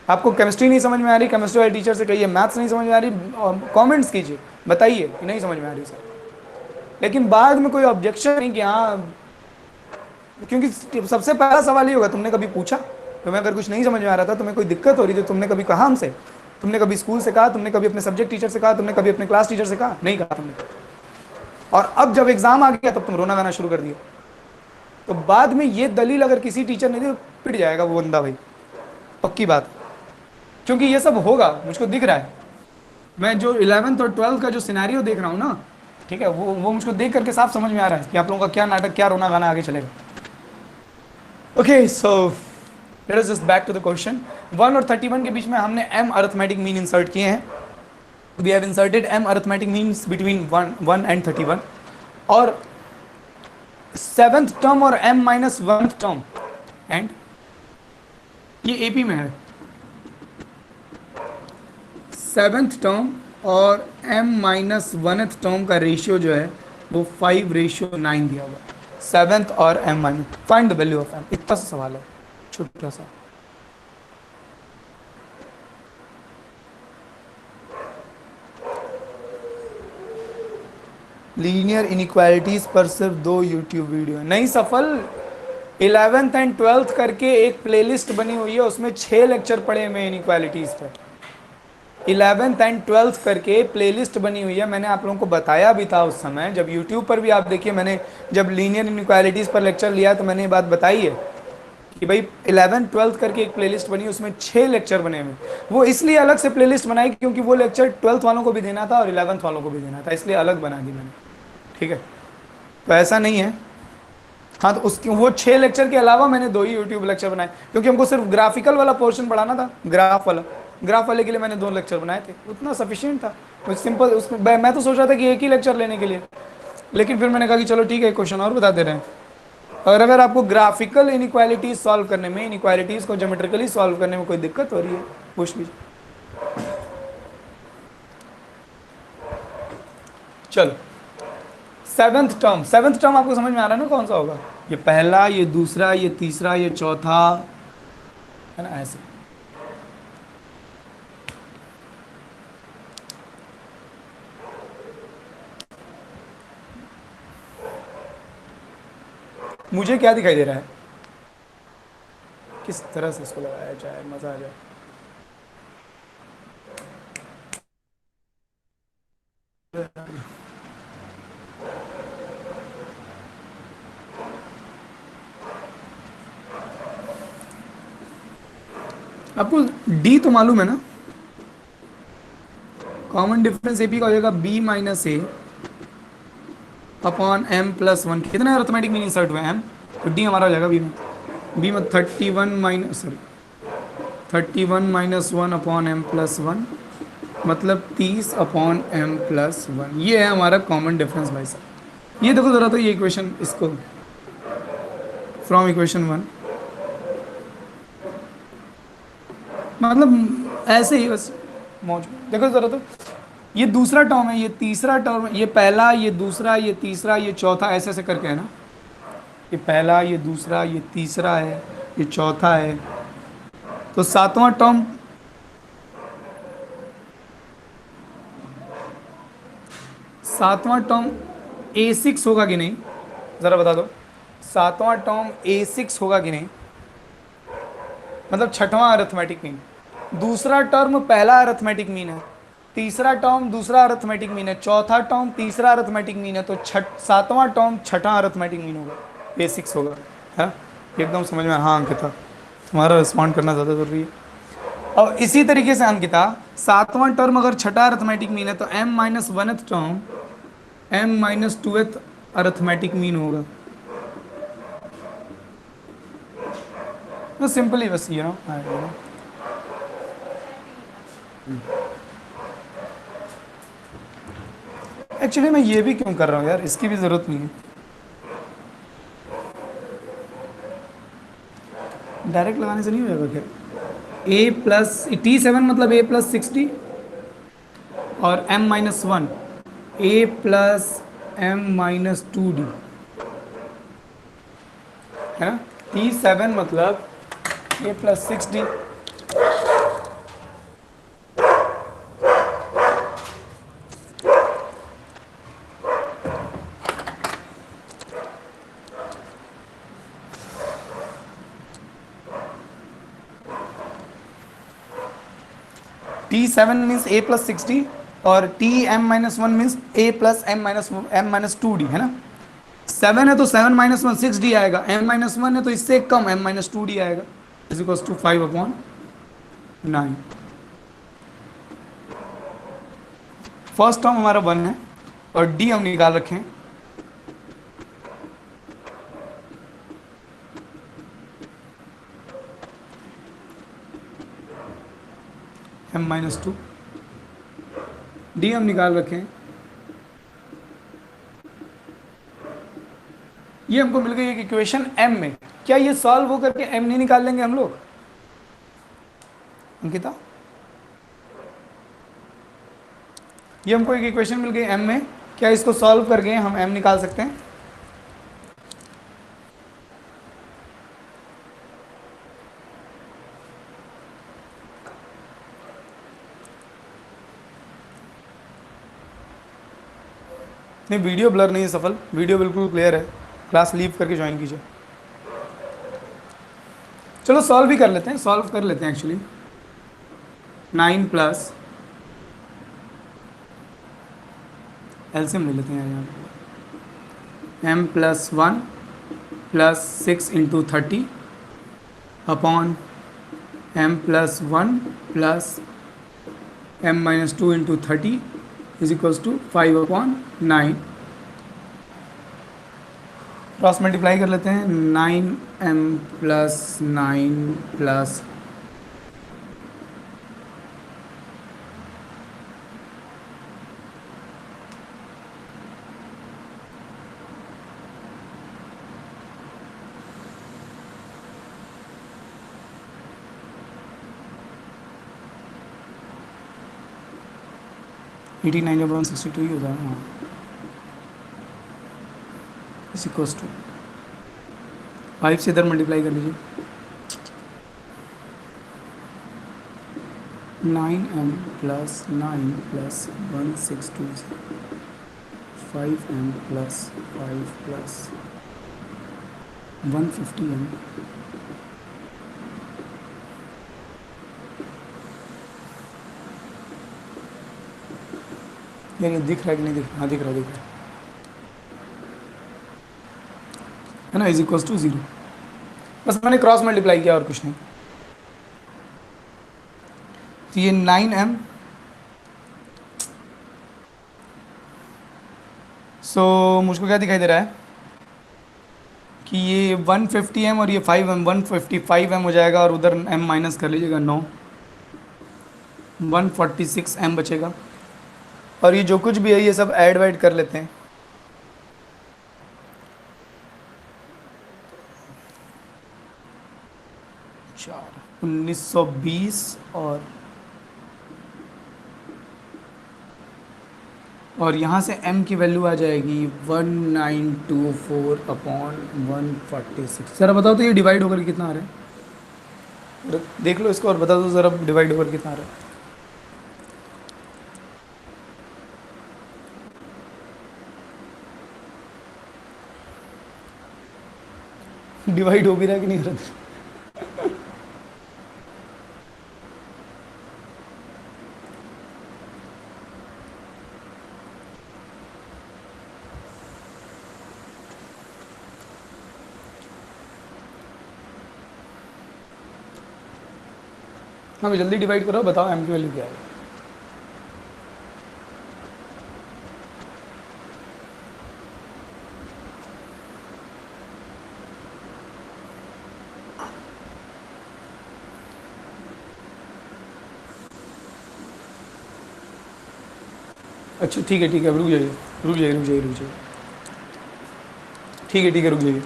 A: आपको केमिस्ट्री नहीं समझ में आ रही, केमिस्ट्री वाले टीचर से कहिए। मैथ्स नहीं समझ में आ रही, कमेंट्स कीजिए, बताइए कि नहीं समझ में आ रही सर। लेकिन बाद में कोई ऑब्जेक्शन नहीं कि हाँ, क्योंकि सबसे पहला सवाल ये होगा, तुमने कभी पूछा? तुम्हें अगर कुछ नहीं समझ में आ रहा था, तुम्हें कोई दिक्कत हो रही थी, तुमने कभी कहा हमसे? तुमने कभी स्कूल से कहा? तुमने कभी अपने सब्जेक्ट टीचर से कहा? तुमने कभी अपने क्लास टीचर से कहा? नहीं कहा तुमने। और अब जब एग्जाम आ गया तब तुम रोना गाना शुरू कर दिया। तो बाद में ये दलील अगर किसी टीचर ने दी तो पिट जाएगा वो बंदा भाई, पक्की बात। क्योंकि ये सब होगा, मुझको दिख रहा है। मैं जो 11th और 12th का जो सिनेरियो देख रहा हूँ ना, ठीक है, वो मुझको देख करके साफ समझ में आ रहा है कि आप लोगों का क्या नाटक, क्या रोना गाना आगे चलेगा। Okay, so let us just back to the question. 1 और 31 के बीच में हमने m अरिथमेटिक मीन इंसर्ट किए हैं। We have inserted m arithmetic means between 1 and 31, और 7th टर्म और m minus 1th term, and ये एपी में है। 7th टर्म और m माइनस 1th टर्म का रेशियो जो है वो 5:9 दिया हुआ है। 7th और m minus, find the value of m, इतना सा सवाल है, छोटा सा। लीनियर इनइक्वालिटीज पर सिर्फ 2 यूट्यूब वीडियो है। नहीं सफल, 11th एंड 12th करके एक प्लेलिस्ट बनी हुई है, उसमें 6 लेक्चर पड़े हुए इनइक्वालिटीज पर। 11th एंड 12th करके प्लेलिस्ट बनी हुई है, मैंने आप लोगों को बताया भी था उस समय। जब यूट्यूब पर भी आप देखिए, मैंने जब लीनियर इनइक्वालिटीज पर लेक्चर लिया तो मैंने ये बात बताई है कि भाई 11th 12th करके एक प्लेलिस्ट बनी, उसमें 6 लेक्चर बने हुए। वो इसलिए अलग से प्लेलिस्ट बनाई क्योंकि वो लेक्चर 12th वालों को भी देना था और 11th वालों को भी देना था, इसलिए अलग बना दी मैंने, ठीक है। तो ऐसा नहीं है। हाँ, तो उसकी वो 6 लेक्चर के अलावा मैंने 2 ही यूट्यूब लेक्चर बनाए, क्योंकि हमको सिर्फ ग्राफिकल वाला पोर्शन पढ़ाना था, ग्राफ वाले के लिए मैंने 2 लेक्चर बनाए थे, उतना सफिशिएंट था। सिंपल, उसमें मैं तो सोच रहा था कि एक ही लेक्चर लेने के लिए, लेकिन फिर मैंने कहा कि चलो ठीक है, क्वेश्चन और बता दे रहे हैं। और अगर आपको ग्राफिकल इनइक्वालिटीज सॉल्व करने में, इनइक्वालिटीज को ज्योमेट्रिकली सॉल्व करने में कोई दिक्कत हो रही है, पूछ लीजिए। चलो, 7th टर्म आपको समझ में आ रहा है ना कौन सा होगा? ये पहला, ये दूसरा, ये तीसरा, ये चौथा, है ना, ऐसे। मुझे क्या दिखाई दे रहा है, किस तरह से इसको लगाया जाए, मजा आ जाए। आपको डी तो मालूम है ना? कॉमन डिफरेंस एपी का हो जाएगा B minus A upon M plus 1। कितना अर्थमेटिक मीन इंसर्ट हुआ है? एम, तो डी हमारा हो जाएगा बी में 31 माइनस 1 अपॉन एम प्लस 1, मतलब 30 अपॉन एम प्लस 1। ये है हमारा कॉमन डिफरेंस भाई साहब। ये देखो ज़रा, तो ये इक्वेशन, इसको फ्रॉम इक्वेशन 1, मतलब ऐसे ही बस मौजूद। देखो ज़रा, तो ये दूसरा टर्म है, ये तीसरा टर्म, ये पहला, ये दूसरा, ये तीसरा, ये चौथा, ऐसे ऐसे करके है ना। ये पहला, ये दूसरा, ये तीसरा है, ये चौथा है। तो सातवां टर्म, A6 होगा कि नहीं, ज़रा बता दो। सातवां टर्म A6 होगा कि नहीं, मतलब छठवां अरिथमेटिक मीन। दूसरा टर्म पहला अरिथमेटिक मीन है, तीसरा टर्म दूसरा अरिथमेटिक मीन है, चौथा टर्म तीसरा अरिथमेटिक मीन है, तो सातवां टर्म छठा अरिथमेटिक मीन होगा, A6 होगा। है एकदम समझ में? हाँ अंकिता, तुम्हारा रिस्पॉन्ड करना ज़्यादा ज़रूरी है। और इसी तरीके से अंकिता, सातवां टर्म अगर छठा अरिथमेटिक मीन है तो m minus 1th term m minus 2th arithmetic mean होगा। तो सिंपली बस ये नो, एक्चुअली मैं ये भी क्यों कर रहा हूँ यार, इसकी भी ज़रूरत नहीं है। डायरेक्ट लगाने से नहीं हो जाएगा क्या? a प्लस T7 मतलब a प्लस 60 और m minus 1, a plus m minus 2d, है ना। T7 मतलब a plus 6d। T7 means a plus 60 और Tm-1 means a plus m-2d, है ना। 7 है तो 7-1 6d आएगा, m-1 है तो इससे कम m-2d आएगा, is equal to 5/9। First term हमारा 1 है और d हम निकाल रखे हैं m-2, d हम निकाल रखे हैं, ये हमको मिल गई एक इक्वेशन m में। क्या ये सॉल्व हो करके m नहीं निकाल लेंगे हम लोग अंकिता? ये हमको एक इक्वेशन मिल गई m में, क्या इसको सॉल्व करके हम m निकाल सकते हैं? नहीं, वीडियो ब्लर नहीं है सफल, वीडियो बिल्कुल क्लियर है। क्लास लीव करके ज्वाइन कीजिए। चलो सॉल्व भी कर लेते हैं, सॉल्व कर लेते हैं एक्चुअली। 9 प्लस एलसीएम ले लेते हैं यहाँ पे, m+1 plus 6 into 30 upon m+1 plus m-2 into 30 is equals to 5/9। Cross multiply कर लेते हैं, 9m+9 प्लस एटी 9/62 ही होता है। हाँ, इस इक्वल्स टू 5 से इधर मल्टीप्लाई कर लीजिए, 9m+9 plus 162 5m+5 plus 150m यानी दिख रहा है कि नहीं दिख रहा? हाँ, दिख रहा है है ना, इज इक्वल्स टू 0। बस मैंने क्रॉस मल्टीप्लाई किया और कुछ नहीं। तो ये 9m, सो मुझको क्या दिखाई दे रहा है कि ये 150m और ये 5m, 155m हो जाएगा और उधर m माइनस कर लीजिएगा 9, 146m बचेगा। और ये जो कुछ भी है ये सब ऐड वाइड कर लेते हैं। चार 1920 और यहाँ से m की वैल्यू आ जाएगी 1924/146। ज़रा बताओ तो ये डिवाइड होकर कितना आ रहा है, देख लो इसको और बता दो ज़रा डिवाइड होकर कितना आ रहा है। डिवाइड हो भी रहा है कि नहीं हो रहा? हाँ, जल्दी डिवाइड करो, बताओ m की वैल्यू क्या है। अच्छा ठीक है, रुक जाइए, ठीक है, रुक जाइए।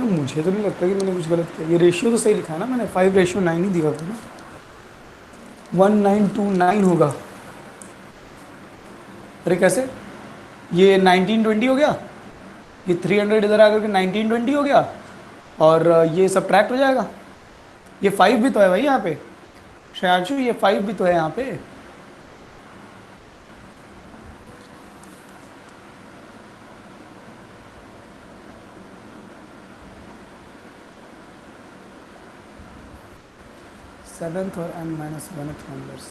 A: मुझे तो नहीं लगता कि मैंने कुछ गलत किया, ये रेशियो तो सही लिखा है ना मैंने, 5:9 ही दिया था ना, 1929 होगा। अरे कैसे, ये 1920 हो गया, ये 300 इधर आकर के 1920 हो गया, और ये सब्ट्रैक्ट हो जाएगा। ये 5 भी तो है भाई यहाँ पे, शायद ये 5 भी तो है यहाँ पे। सेवेंथ और n-1 नंबर्स,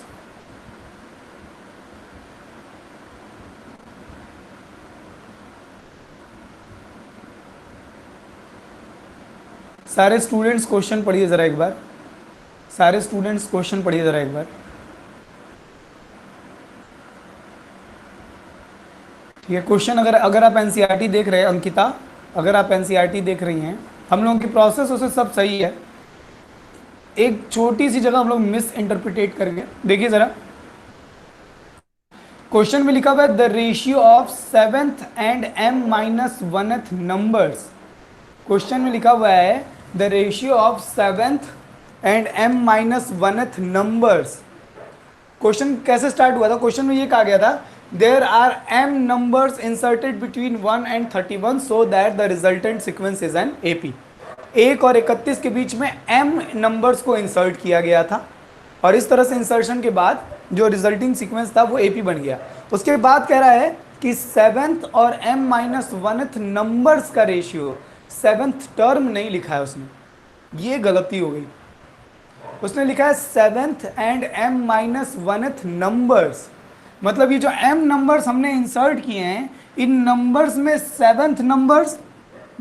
A: सारे स्टूडेंट्स क्वेश्चन पढ़िए ज़रा एक बार, सारे स्टूडेंट्स क्वेश्चन पढ़िए ज़रा एक बार। ठीक है, क्वेश्चन अगर अगर आप एनसीईआरटी देख रहे हैं अंकिता, अगर आप एनसीईआरटी देख रही हैं, हम लोगों की प्रोसेस उसे सब सही है, एक छोटी सी जगह हम लोग मिस इंटरप्रिटेट करेंगे। देखिए ज़रा, क्वेश्चन में लिखा हुआ है the ratio of seventh and m-1th numbers. Question में लिखा हुआ है the ratio of seventh and m-1th numbers. Question कैसे स्टार्ट हुआ था, क्वेश्चन में ये कहा गया था there are m numbers inserted between 1 and 31 so that the resultant sequence is an AP। 1 और 31 के बीच में m नंबर्स को इंसर्ट किया गया था, और इस तरह से इंसर्शन के बाद जो रिजल्टिंग सीक्वेंस था वो AP बन गया। उसके बाद कह रहा है कि सेवेंथ और m-1th नंबर्स का रेशियो, सेवेंथ टर्म नहीं लिखा है उसने, ये गलती हो गई। उसने लिखा है सेवेंथ एंड m-1th नंबर्स, मतलब ये जो m नंबर्स हमने इंसर्ट किए हैं, इन नंबर्स में सेवेंथ नंबर्स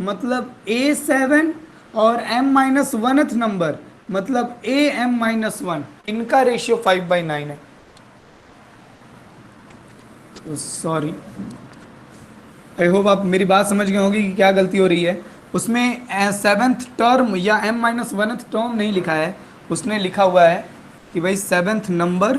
A: मतलब A7 और m-1th नंबर मतलब AM-1, इनका रेशियो 5/9 है। सॉरी, आई होप आप मेरी बात समझ गए होंगे कि क्या गलती हो रही है। उसमें सेवेंथ टर्म या m-1th टर्म नहीं लिखा है, उसने लिखा हुआ है कि भाई सेवेंथ नंबर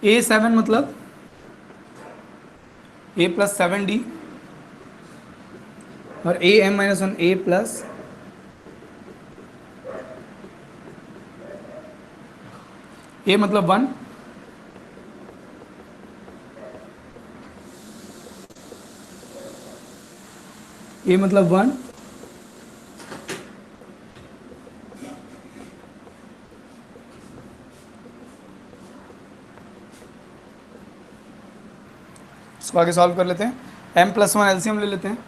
A: A7 मतलब A+7D और AM-1 A प्लस A मतलब 1, A मतलब 1, इसको आगे सॉल्व कर लेते हैं। m+1 एलसीएम ले लेते हैं।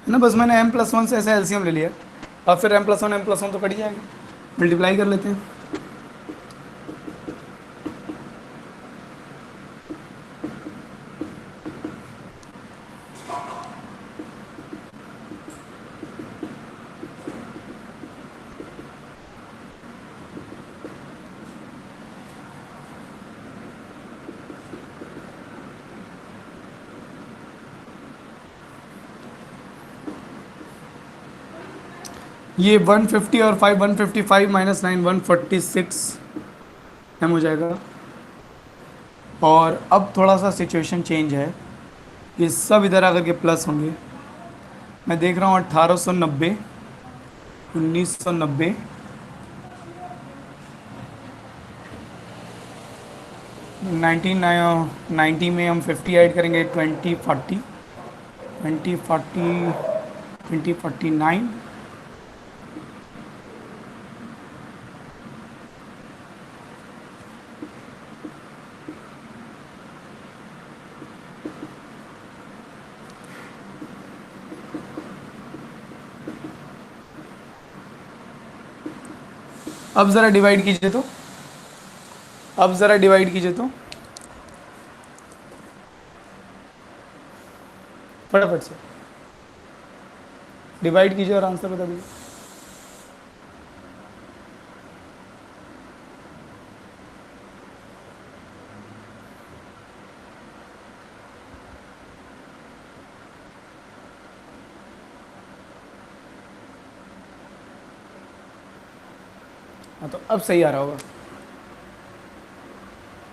A: है ना, बस मैंने m+1 से ऐसे एलसीएम ले लिया, और फिर m+1 तो कट ही जाएगा, मल्टीप्लाई कर लेते हैं। ये 150 और 5 155 माइनस 9 146 एम हो जाएगा। और अब थोड़ा सा सिचुएशन चेंज है, ये सब इधर आकर के प्लस होंगे। मैं देख रहा हूँ 1890, 1990, 1990 में हम 50 ऐड करेंगे, 2040, 2040, 2049, अब ज़रा डिवाइड कीजिए तो, अब ज़रा डिवाइड कीजिए तो फटाफट से डिवाइड कीजिए और आंसर बता दीजिए। हाँ तो अब सही आ रहा होगा।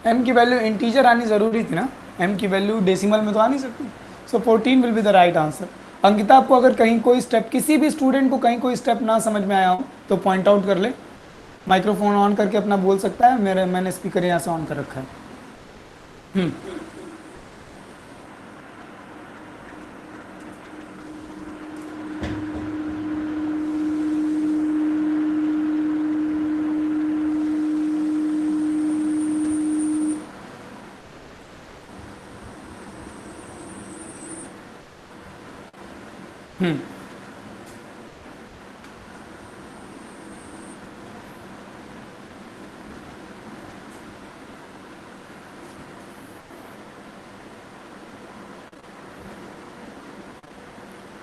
A: m की वैल्यू इंटीजर आनी ज़रूरी थी ना, m की वैल्यू डेसिमल में तो आ नहीं सकती। सो 14 will be the right answer. Ankita, आपको अगर कहीं कोई स्टेप, किसी भी स्टूडेंट को कहीं कोई स्टेप ना समझ में आया हो तो पॉइंट आउट कर ले, माइक्रोफोन ऑन करके अपना बोल सकता है। मैंने स्पीकर यहाँ से ऑन कर रखा है।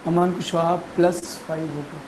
A: अमन कुशवाहा +5 होगा।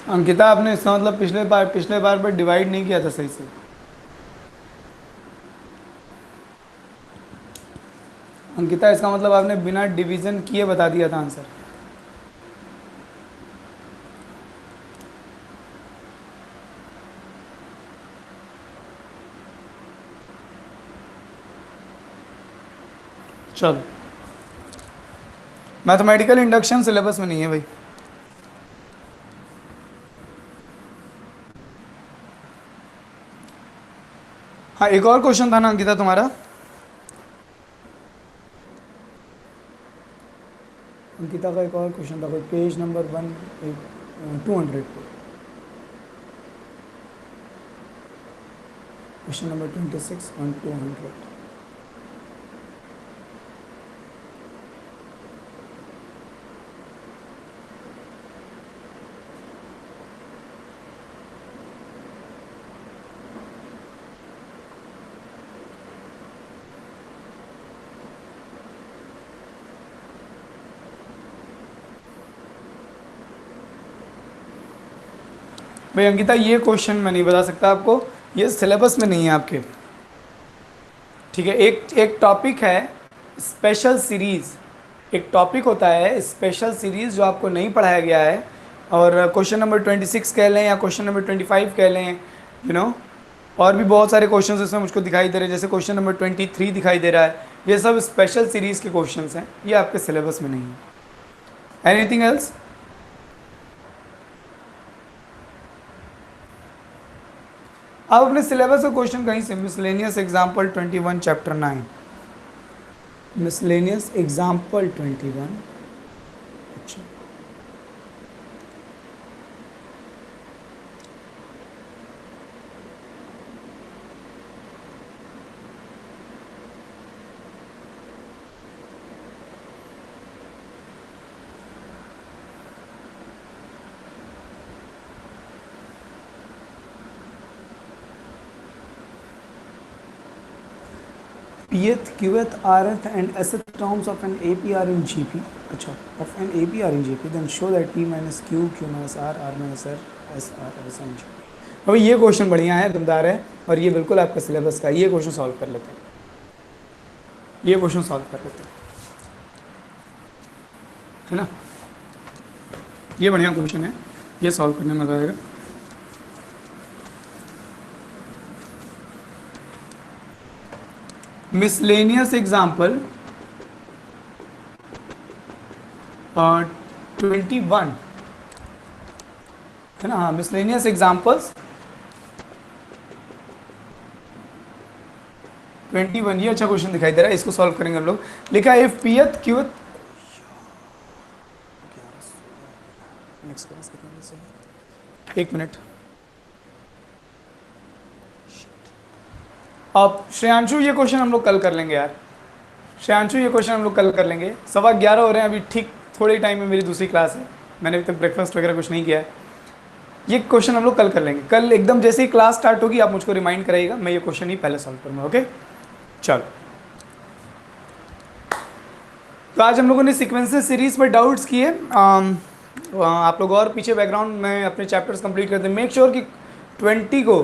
A: अंकिता, आपने इसका मतलब पिछले बार पर डिवाइड नहीं किया था सही से। अंकिता, इसका मतलब आपने बिना डिवीजन किए बता दिया था आंसर। चलो, मैथमेटिकल इंडक्शन सिलेबस में नहीं है भाई। हाँ, एक और क्वेश्चन था ना अंकिता तुम्हारा। अंकिता का एक और क्वेश्चन था कोई, page number 200 question number 26 on 200। भाई अंकिता, ये क्वेश्चन मैं नहीं बता सकता आपको, ये सिलेबस में नहीं है आपके। ठीक है, एक एक टॉपिक है स्पेशल सीरीज, एक टॉपिक होता है स्पेशल सीरीज जो आपको नहीं पढ़ाया गया है। और क्वेश्चन नंबर 26 कह लें या क्वेश्चन नंबर 25 कह लें, और भी बहुत सारे क्वेश्चन इसमें मुझको दिखाई दे रहे हैं, जैसे क्वेश्चन नंबर 23 दिखाई दे रहा है। ये सब स्पेशल सीरीज के क्वेश्चन हैं, ये आपके सिलेबस में नहीं है। Anything else? आप अपने सिलेबस का क्वेश्चन कहीं से, miscellaneous example 21 chapter 9, miscellaneous example 21। अच्छा, pth, qth, rth and sth terms of an APR in GP, अच्छा, of an APR in GP, then show that p minus q, q minus r, r minus r, s r, s and GP। अभी ये question बढ़िया है, दमदार है, और ये बिल्कुल आपका सिलेबस का है। ये क्वेश्चन सॉल्व कर लेते हैं, ये क्वेश्चन सॉल्व कर लेते हैं, है ना। ये बढ़िया क्वेश्चन है, ये सॉल्व करने में मजा आएगा। मिसलेनियस एग्जाम्पल 21 है ना। हाँ, मिसलेनियस एग्जाम्पल्स 21, ये अच्छा क्वेश्चन दिखाई दे रहा है, इसको सॉल्व करेंगे हम लोग। लिखा है इफ पीएथ क्यूथ, एक मिनट। अब श्रेयांशु ये क्वेश्चन हम लोग कल कर लेंगे यार, श्रेयांशु ये क्वेश्चन हम लोग कल कर लेंगे। 11:15 हो रहे हैं अभी, ठीक थोड़े टाइम में मेरी दूसरी क्लास है, मैंने अभी तक ब्रेकफास्ट वगैरह कुछ नहीं किया है। ये क्वेश्चन हम लोग कल कर लेंगे, कल एकदम जैसे ही क्लास स्टार्ट होगी आप मुझको रिमाइंड कराइएगा, मैं ये क्वेश्चन ही पहले सॉल्व करूँगा। ओके चलो, तो आज हम लोगों ने सीक्वेंसेस सीरीज पर डाउट्स किए। आप लोग और पीछे बैकग्राउंड में अपने चैप्टर्स कंप्लीट करते हैं। मेक श्योर कि 20 को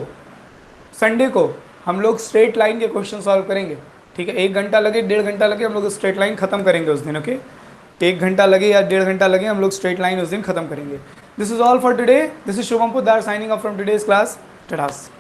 A: संडे को हम लोग स्ट्रेट लाइन के क्वेश्चन सॉल्व करेंगे, ठीक है। 1 घंटा लगे 1.5 घंटा लगे, हम लोग स्ट्रेट लाइन खत्म करेंगे उस दिन। ओके 1 घंटा लगे या 1.5 घंटा लगे, हम लोग स्ट्रेट लाइन उस दिन खत्म करेंगे। This is all for today, this is Shubham Poddar signing off from today's class. टडास।